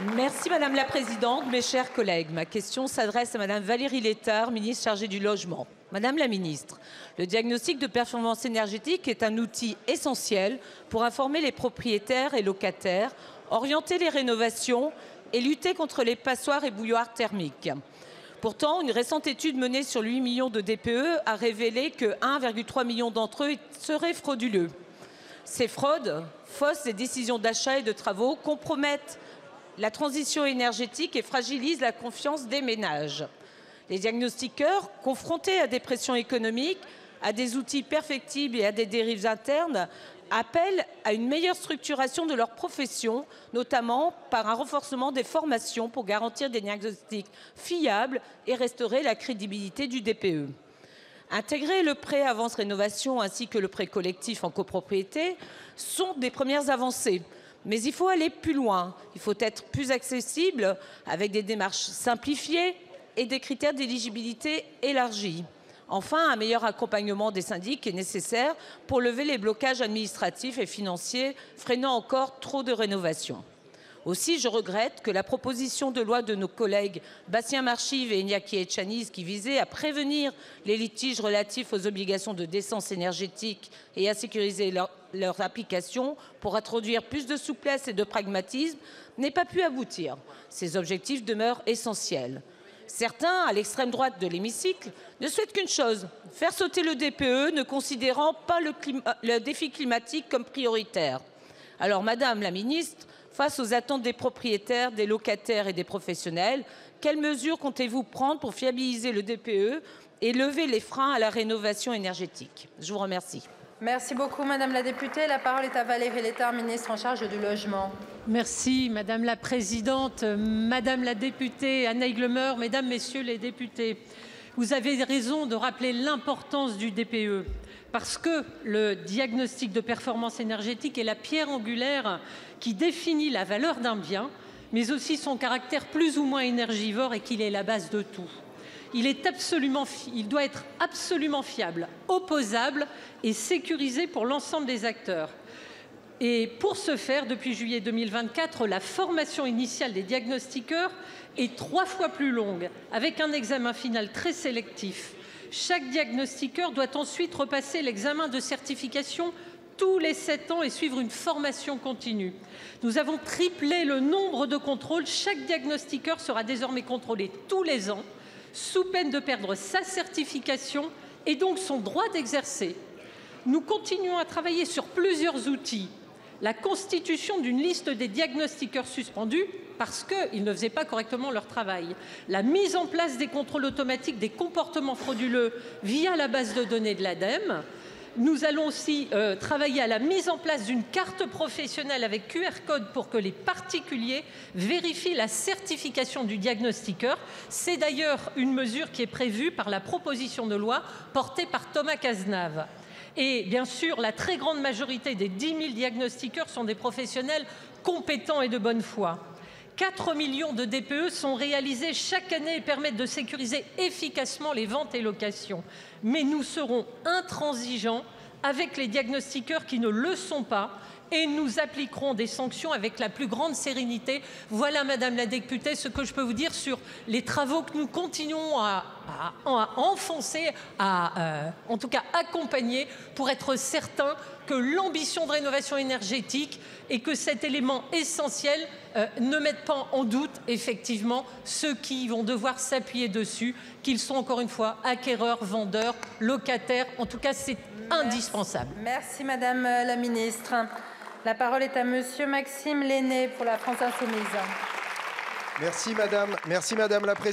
Merci Madame la Présidente, mes chers collègues. Ma question s'adresse à Madame Valérie Létard, ministre chargée du Logement. Madame la Ministre, le diagnostic de performance énergétique est un outil essentiel pour informer les propriétaires et locataires, orienter les rénovations et lutter contre les passoires et bouilloires thermiques. Pourtant, une récente étude menée sur 8 millions de DPE a révélé que 1,3 million d'entre eux seraient frauduleux. Ces fraudes faussent des décisions d'achat et de travaux, compromettent la transition énergétique et fragilise la confiance des ménages. Les diagnostiqueurs, confrontés à des pressions économiques, à des outils perfectibles et à des dérives internes, appellent à une meilleure structuration de leur profession, notamment par un renforcement des formations pour garantir des diagnostics fiables et restaurer la crédibilité du DPE. Intégrer le prêt avance rénovation ainsi que le prêt collectif en copropriété sont des premières avancées. Mais il faut aller plus loin. Il faut être plus accessible avec des démarches simplifiées et des critères d'éligibilité élargis. Enfin, un meilleur accompagnement des syndics est nécessaire pour lever les blocages administratifs et financiers freinant encore trop de rénovations. Aussi, je regrette que la proposition de loi de nos collègues Bastien Marchive et Iñaki Etchaniz, qui visait à prévenir les litiges relatifs aux obligations de décence énergétique et à sécuriser leur application pour introduire plus de souplesse et de pragmatisme, n'ait pas pu aboutir. Ces objectifs demeurent essentiels. Certains, à l'extrême droite de l'hémicycle, ne souhaitent qu'une chose, faire sauter le DPE, ne considérant pas le défi climatique comme prioritaire. Alors, Madame la Ministre, face aux attentes des propriétaires, des locataires et des professionnels, quelles mesures comptez-vous prendre pour fiabiliser le DPE et lever les freins à la rénovation énergétique? Je vous remercie. Merci beaucoup, Madame la députée. La parole est à Valérie Létard, ministre en charge du Logement. Merci, Madame la Présidente, Madame la députée Anna Higlemeur, Mesdames, Messieurs les députés. Vous avez raison de rappeler l'importance du DPE parce que le diagnostic de performance énergétique est la pierre angulaire qui définit la valeur d'un bien, mais aussi son caractère plus ou moins énergivore et qu'il est la base de tout. Il doit être absolument fiable, opposable et sécurisé pour l'ensemble des acteurs. Et pour ce faire, depuis juillet 2024, la formation initiale des diagnostiqueurs est 3 fois plus longue, avec un examen final très sélectif. Chaque diagnostiqueur doit ensuite repasser l'examen de certification tous les 7 ans et suivre une formation continue. Nous avons triplé le nombre de contrôles. Chaque diagnostiqueur sera désormais contrôlé tous les ans, sous peine de perdre sa certification et donc son droit d'exercer. Nous continuons à travailler sur plusieurs outils. La constitution d'une liste des diagnostiqueurs suspendus parce qu'ils ne faisaient pas correctement leur travail. La mise en place des contrôles automatiques des comportements frauduleux via la base de données de l'ADEME. Nous allons aussi travailler à la mise en place d'une carte professionnelle avec QR code pour que les particuliers vérifient la certification du diagnostiqueur. C'est d'ailleurs une mesure qui est prévue par la proposition de loi portée par Thomas Cazenave. Et bien sûr, la très grande majorité des 10 000 diagnostiqueurs sont des professionnels compétents et de bonne foi. 4 millions de DPE sont réalisés chaque année et permettent de sécuriser efficacement les ventes et locations. Mais nous serons intransigeants avec les diagnostiqueurs qui ne le sont pas et nous appliquerons des sanctions avec la plus grande sérénité. Voilà, Madame la députée, ce que je peux vous dire sur les travaux que nous continuons à enfoncer, en tout cas accompagner, pour être certain que l'ambition de rénovation énergétique et que cet élément essentiel ne mette pas en doute effectivement ceux qui vont devoir s'appuyer dessus, qu'ils sont encore une fois acquéreurs, vendeurs, locataires. En tout cas, c'est indispensable. Merci Madame la Ministre. La parole est à Monsieur Maxime Lenné pour la France Insoumise. Merci Madame la Présidente.